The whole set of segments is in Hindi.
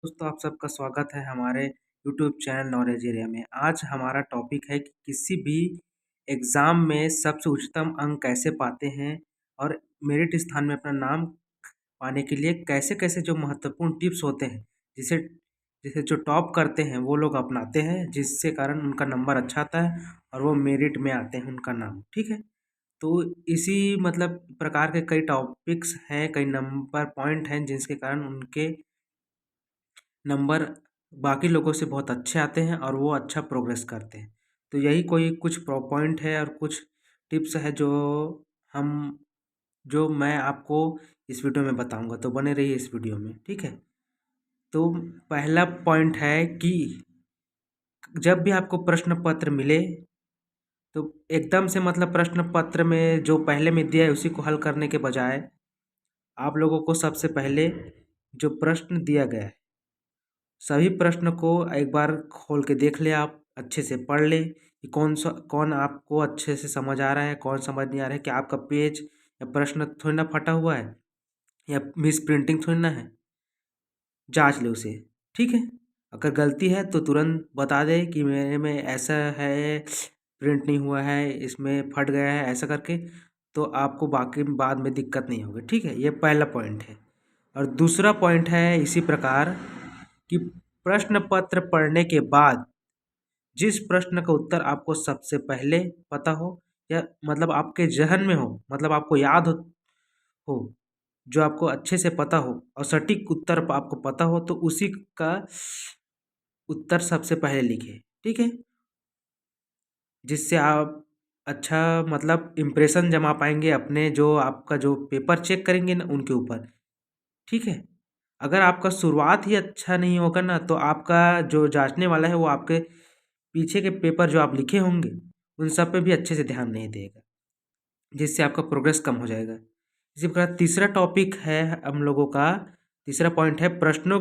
दोस्तों आप सबका स्वागत है हमारे यूट्यूब चैनल नॉलेज एरिया में। आज हमारा टॉपिक है कि किसी भी एग्ज़ाम में सबसे उच्चतम अंक कैसे पाते हैं और मेरिट स्थान में अपना नाम पाने के लिए कैसे-कैसे जो महत्वपूर्ण टिप्स होते हैं, जिसे जिसे जो टॉप करते हैं वो लोग अपनाते हैं, जिससे कारण उनका नंबर अच्छा आता है और वो मेरिट में आते हैं उनका नाम, ठीक है? तो इसी मतलब प्रकार के कई टॉपिक्स हैं, कई नंबर पॉइंट हैं जिसके कारण उनके नंबर बाकी लोगों से बहुत अच्छे आते हैं और वो अच्छा प्रोग्रेस करते हैं। तो यही कोई कुछ पॉइंट है और कुछ टिप्स है हम जो मैं आपको इस वीडियो में बताऊंगा, तो बने रहिए इस वीडियो में, ठीक है। तो पहला पॉइंट है कि जब भी आपको प्रश्न पत्र मिले तो एकदम से मतलब प्रश्न पत्र में जो पहले में दिया है उसी को हल करने के बजाय आप लोगों को सबसे पहले जो प्रश्न दिया गया है सभी प्रश्न को एक बार खोल के देख ले, आप अच्छे से पढ़ ले कि कौन आपको अच्छे से समझ आ रहा है, कौन समझ नहीं आ रहा है, कि आपका पेज या प्रश्न थोड़ी ना फटा हुआ है या मिस प्रिंटिंग थोड़ी ना है। जांच ले उसे, ठीक है। अगर गलती है तो तुरंत बता दे कि मेरे में ऐसा है, प्रिंट नहीं हुआ है, इसमें फट गया है, ऐसा करके तो आपको बाकी बाद में दिक्कत नहीं होगी, ठीक है। ये पहला पॉइंट है। और दूसरा पॉइंट है इसी प्रकार कि प्रश्न पत्र पढ़ने के बाद जिस प्रश्न का उत्तर आपको सबसे पहले पता हो या मतलब आपके ज़हन में हो, मतलब आपको याद हो, जो आपको अच्छे से पता हो और सटीक उत्तर आपको पता हो, तो उसी का उत्तर सबसे पहले लिखें, ठीक है। जिससे आप अच्छा मतलब इम्प्रेशन जमा पाएंगे अपने जो आपका जो पेपर चेक करेंगे ना उनके ऊपर, ठीक है। अगर आपका शुरुआत ही अच्छा नहीं होगा ना तो आपका जो जांचने वाला है वो आपके पीछे के पेपर जो आप लिखे होंगे उन सब पे भी अच्छे से ध्यान नहीं देगा, जिससे आपका प्रोग्रेस कम हो जाएगा। इसी प्रकार तीसरा टॉपिक है हम लोगों का, तीसरा पॉइंट है प्रश्नों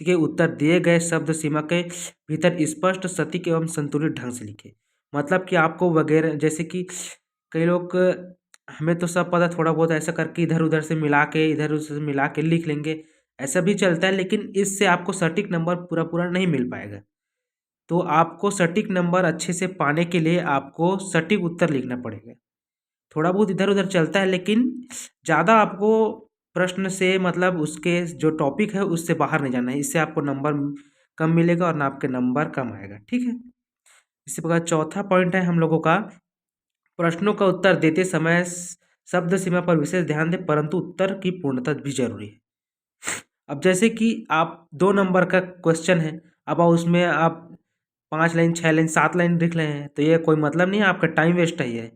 के उत्तर दिए गए शब्द सीमा के भीतर स्पष्ट, सटीक एवं संतुलित ढंग से लिखे। मतलब कि आपको वगैरह जैसे कि कई लोग हमें तो सब पता, थोड़ा बहुत ऐसा करके इधर उधर से मिला के इधर उधर से मिला के लिख लेंगे, ऐसा भी चलता है, लेकिन इससे आपको सटीक नंबर पूरा पूरा नहीं मिल पाएगा। तो आपको सटीक नंबर अच्छे से पाने के लिए आपको सटीक उत्तर लिखना पड़ेगा। थोड़ा बहुत इधर उधर चलता है, लेकिन ज़्यादा आपको प्रश्न से मतलब उसके जो टॉपिक है उससे बाहर नहीं जाना है, इससे आपको नंबर कम मिलेगा और ना आपके नंबर कम आएगा, ठीक है। इसी प्रकार चौथा पॉइंट है हम लोगों का, प्रश्नों का उत्तर देते समय शब्द सीमा पर विशेष ध्यान दें, परंतु उत्तर की पूर्णता भी जरूरी है। अब जैसे कि आप 2 नंबर का क्वेश्चन है, अब उसमें आप 5 लाइन 6 लाइन 7 लाइन लिख रहे हैं, तो ये कोई मतलब नहीं है, आपका टाइम वेस्ट है ये।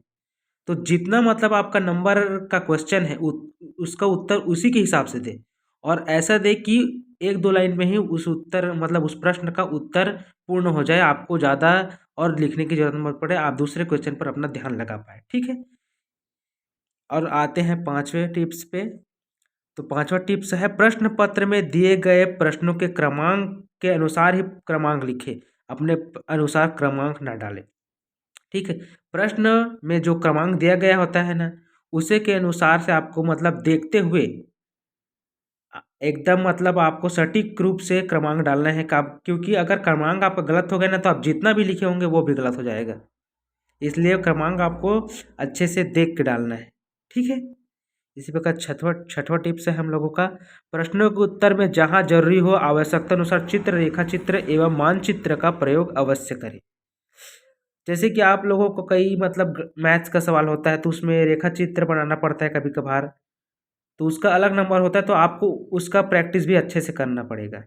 तो जितना मतलब आपका नंबर का क्वेश्चन है उसका उत्तर उसी के हिसाब से दे, और ऐसा दे कि 1-2 लाइन में ही उस उत्तर मतलब उस प्रश्न का उत्तर पूर्ण हो जाए, आपको ज़्यादा और लिखने की जरूरत मत पड़े, आप दूसरे क्वेश्चन पर अपना ध्यान लगा पाए, ठीक है। और आते हैं पांचवें टिप्स पे। तो पांचवा टिप्स है प्रश्न पत्र में दिए गए प्रश्नों के क्रमांक के अनुसार ही क्रमांक लिखे, अपने अनुसार क्रमांक ना डालें, ठीक है। प्रश्न में जो क्रमांक दिया गया होता है ना, उसे के अनुसार से आपको मतलब देखते हुए एकदम मतलब आपको सटीक रूप से क्रमांक डालना है, क्योंकि अगर क्रमांक आपका गलत हो गया ना तो आप जितना भी लिखे होंगे वो भी गलत हो जाएगा। इसलिए क्रमांक आपको अच्छे से देख के डालना है, ठीक है। इसी प्रकार छठवा छठवा टिप्स है हम लोगों का, प्रश्नों के उत्तर में जहाँ जरूरी हो आवश्यकता अनुसार चित्र, रेखा चित्र एवं मानचित्र का प्रयोग अवश्य करें। जैसे कि आप लोगों को कई मतलब मैथ्स का सवाल होता है तो उसमें रेखा चित्र बनाना पड़ता है कभी कभार, तो उसका अलग नंबर होता है, तो आपको उसका प्रैक्टिस भी अच्छे से करना पड़ेगा,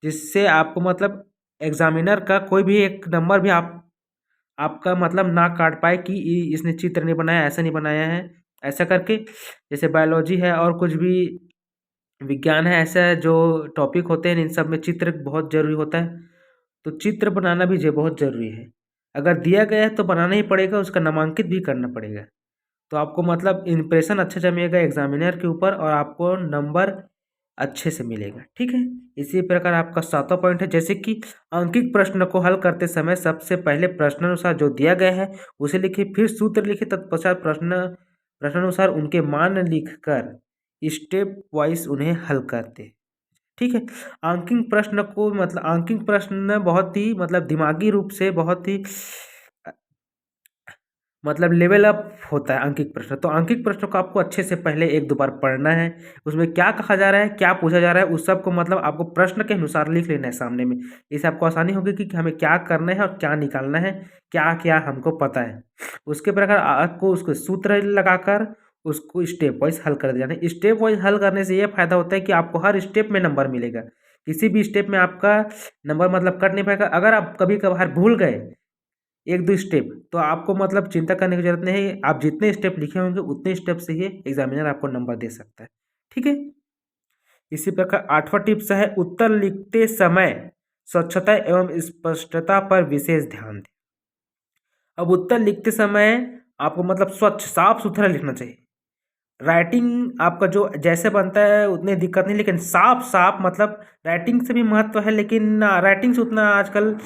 जिससे आपको मतलब एग्जामिनर का कोई भी एक नंबर भी आपका मतलब ना काट पाए कि इसने चित्र नहीं बनाया, ऐसा नहीं बनाया है, ऐसा करके। जैसे बायोलॉजी है और कुछ भी विज्ञान है, ऐसा जो टॉपिक होते हैं इन सब में चित्र बहुत ज़रूरी होता है, तो चित्र बनाना भी बहुत ज़रूरी है। अगर दिया गया है तो बनाना ही पड़ेगा, उसका नामांकित भी करना पड़ेगा, तो आपको मतलब इम्प्रेशन अच्छा जमेगा एग्जामिनर के ऊपर और आपको नंबर अच्छे से मिलेगा, ठीक है। इसी प्रकार आपका सातवां पॉइंट है, जैसे कि अंकित प्रश्न को हल करते समय सबसे पहले प्रश्नानुसार जो दिया गया है उसे लिखिए, फिर सूत्र लिखिए, तत्पश्चात प्रश्नानुसार उनके मान लिखकर स्टेप वाइज उन्हें हल करते। ठीक है। अंकिंग प्रश्न को मतलब अंकिंग प्रश्न बहुत ही मतलब दिमागी रूप से बहुत ही मतलब लेवल अप होता है अंकित प्रश्न। तो अंकित प्रश्न को आपको अच्छे से पहले एक दो बार पढ़ना है। उसमें क्या कहा जा रहा है, क्या पूछा जा रहा है, उस सब को मतलब आपको प्रश्न के अनुसार लिख लेना है सामने में। इससे आपको आसानी होगी कि हमें क्या करना है और क्या निकालना है, क्या क्या हमको पता है। उसके प्रकार आपको उसको सूत्र लगाकर उसको स्टेप वाइज हल कर देना है। स्टेप वाइज हल करने से ये फायदा होता है कि आपको हर स्टेप में नंबर मिलेगा। किसी भी स्टेप में आपका नंबर मतलब कट नहीं पाएगा। अगर आप कभी कभार भूल गए एक दो स्टेप, तो आपको मतलब चिंता करने की जरूरत नहीं है। आप जितने स्टेप लिखे होंगे उतने स्टेप से ही एग्जामिनर आपको नंबर दे सकता है। ठीक है। इसी प्रकार 8वां टिप्स है, उत्तर लिखते समय स्वच्छता एवं स्पष्टता पर विशेष ध्यान दें। अब उत्तर लिखते समय आपको मतलब स्वच्छ साफ सुथरा लिखना चाहिए। राइटिंग आपका जो जैसे बनता है उतनी दिक्कत नहीं, लेकिन साफ साफ मतलब राइटिंग से भी महत्व है, लेकिन राइटिंग से उतना आजकल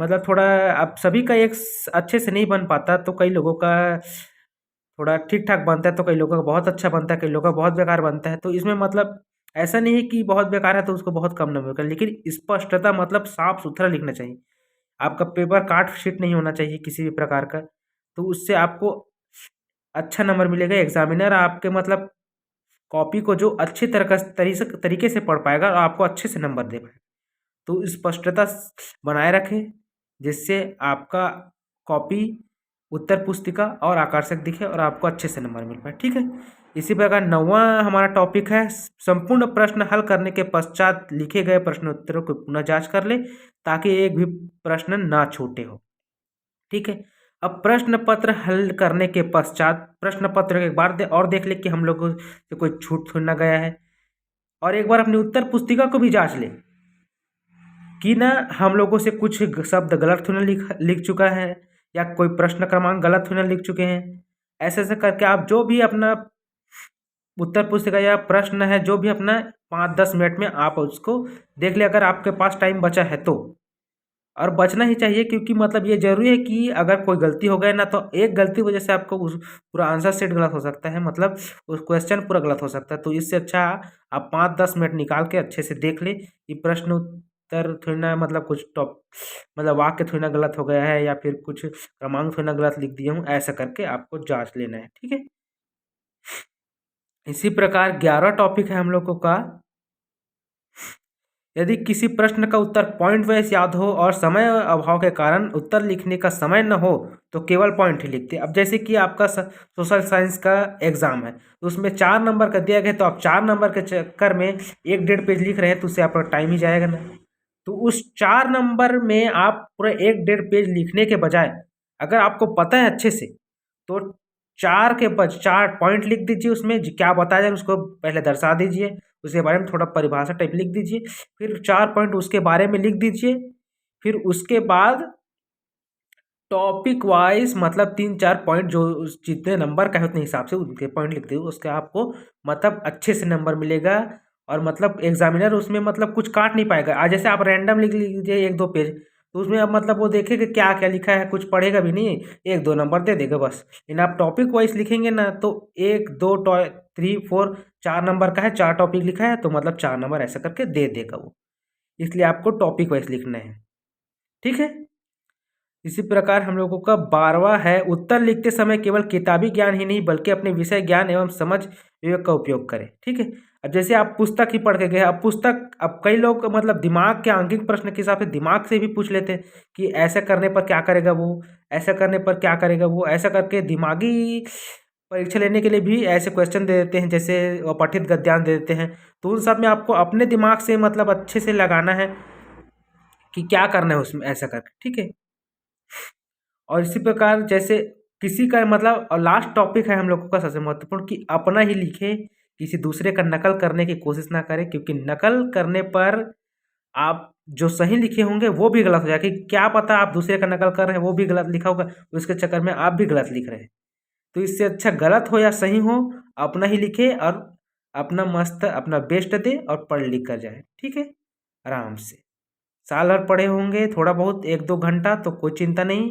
मतलब थोड़ा अब सभी का एक अच्छे से नहीं बन पाता। तो कई लोगों का थोड़ा ठीक ठाक बनता है, तो कई लोगों का बहुत अच्छा बनता है, कई लोगों का बहुत बेकार बनता है। तो इसमें मतलब ऐसा नहीं है कि बहुत बेकार है तो उसको बहुत कम नंबर मिलेगा, लेकिन स्पष्टता मतलब साफ सुथरा लिखना चाहिए। आपका पेपर काट शीट नहीं होना चाहिए किसी भी प्रकार का। तो उससे आपको अच्छा नंबर मिलेगा। एग्जामिनर आपके मतलब कॉपी को जो अच्छी तरह का तरीके से पढ़ पाएगा और आपको अच्छे से नंबर दे पाएगा। तो स्पष्टता बनाए रखें जिससे आपका कॉपी उत्तर पुस्तिका और आकर्षक दिखे और आपको अच्छे से नंबर मिल पाए। ठीक है। इसी प्रकार 9वां हमारा टॉपिक है, संपूर्ण प्रश्न हल करने के पश्चात लिखे गए प्रश्नोत्तरों को पुनः जांच कर ले ताकि एक भी प्रश्न ना छूटे हो। ठीक है। अब प्रश्न पत्र हल करने के पश्चात प्रश्न पत्र एक बार और देख ले कि हम लोगों से कोई छूट थोड़ी ना गया है, और एक बार अपनी उत्तर पुस्तिका को भी जांच ले कि ना हम लोगों से कुछ शब्द गलत थोड़ा लिख चुका है या कोई प्रश्न क्रमांक गलत थोड़ा लिख चुके हैं। ऐसे ऐसे करके आप जो भी अपना उत्तर पुस्तिका या प्रश्न है जो भी अपना 5-10 मिनट में आप उसको देख ले, अगर आपके पास टाइम बचा है तो। और बचना ही चाहिए क्योंकि मतलब ये जरूरी है कि अगर कोई गलती हो गए ना तो एक गलती वजह से आपको उस पूरा आंसर सेट गलत हो सकता है, मतलब उस क्वेश्चन पूरा गलत हो सकता है। तो इससे अच्छा आप 5-10 मिनट निकाल के अच्छे से देख ले कि प्रश्न उत्तर थोड़ी ना मतलब कुछ टॉप मतलब वाक्य थोड़ी ना गलत हो गया है या फिर कुछ क्रमांक थोड़ी ना गलत लिख दिया हूँ, ऐसा करके आपको जांच लेना है। ठीक है। इसी प्रकार 11वां टॉपिक है हम लोगों का, यदि किसी प्रश्न का उत्तर पॉइंट वाइज याद हो और समय अभाव के कारण उत्तर लिखने का समय न हो तो केवल पॉइंट ही लिखते। अब जैसे कि आपका सोशल साइंस का एग्जाम है तो उसमें 4 नंबर का दिया गया, तो आप 4 नंबर के चक्कर में 1-1.5 पेज लिख रहे हैं तो उससे आपका टाइम ही जाएगा ना। तो उस 4 नंबर में आप पूरा 1-1.5 पेज लिखने के बजाय अगर आपको पता है अच्छे से तो 4 पॉइंट लिख दीजिए। उसमें क्या बताया जाए उसको पहले दर्शा दीजिए, उसके बारे में थोड़ा परिभाषा टाइप लिख दीजिए, फिर 4 पॉइंट उसके बारे में लिख दीजिए। फिर उसके बाद टॉपिक वाइज मतलब 3-4 पॉइंट जो जितने नंबर का है उतने हिसाब से उनके पॉइंट लिख दीजिए, उसके आपको मतलब अच्छे से नंबर मिलेगा। और मतलब एग्जामिनर उसमें मतलब कुछ काट नहीं पाएगा। आज जैसे आप रैंडम लिख लीजिए 1-2 पेज, तो उसमें अब मतलब वो देखेगा क्या क्या लिखा है, कुछ पढ़ेगा भी नहीं, 1-2 नंबर दे देगा बस। लेकिन आप टॉपिक वाइज लिखेंगे ना तो 1-2-3-4 4 नंबर का है, 4 टॉपिक लिखा है तो मतलब 4 नंबर ऐसा करके दे देगा वो। इसलिए आपको टॉपिक वाइज लिखना है। ठीक है। इसी प्रकार हम लोगों का 12वां है, उत्तर लिखते समय केवल किताबी ज्ञान ही नहीं बल्कि अपने विषय ज्ञान एवं समझ विवेक का उपयोग करें। ठीक है। अब जैसे आप पुस्तक ही पढ़ के गए, अब पुस्तक अब कई लोग मतलब दिमाग के अंकित प्रश्न के हिसाब से दिमाग से भी पूछ लेते हैं कि ऐसा करने पर क्या करेगा वो, ऐसा करने पर क्या करेगा वो, ऐसा करके दिमागी परीक्षा लेने के लिए भी ऐसे क्वेश्चन दे देते हैं, जैसे पठित गद्यांश दे देते हैं। तो उन सब में आपको अपने दिमाग से मतलब अच्छे से लगाना है कि क्या करना है उसमें ऐसा करके। ठीक है। और इसी प्रकार जैसे किसी का मतलब और लास्ट टॉपिक है हम लोगों का सबसे महत्वपूर्ण कि अपना ही लिखे, किसी दूसरे का नकल करने की कोशिश ना करें, क्योंकि नकल करने पर आप जो सही लिखे होंगे वो भी गलत हो जाएगा। कि क्या पता आप दूसरे का नकल कर रहे हैं वो भी गलत लिखा होगा, उसके चक्कर में आप भी गलत लिख रहे हैं। तो इससे अच्छा गलत हो या सही हो अपना ही लिखे और अपना मस्त अपना बेस्ट दे और पढ़ लिख कर जाए। ठीक है। आराम से साल भर पढ़े होंगे थोड़ा बहुत 1-2 घंटा तो कोई चिंता नहीं,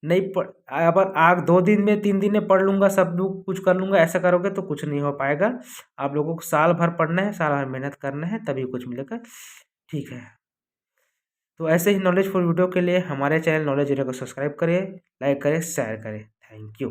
नहीं पढ़ अब आग 2 दिन में 3 दिन में पढ़ लूँगा, सब लोग कुछ कर लूँगा, ऐसा करोगे तो कुछ नहीं हो पाएगा। आप लोगों को साल भर पढ़ना है, साल भर मेहनत करना है, तभी कुछ मिलेगा। ठीक है। तो ऐसे ही नॉलेजफुल वीडियो के लिए हमारे चैनल नॉलेज एरिया को सब्सक्राइब करें, लाइक करें, शेयर करें। Thank you.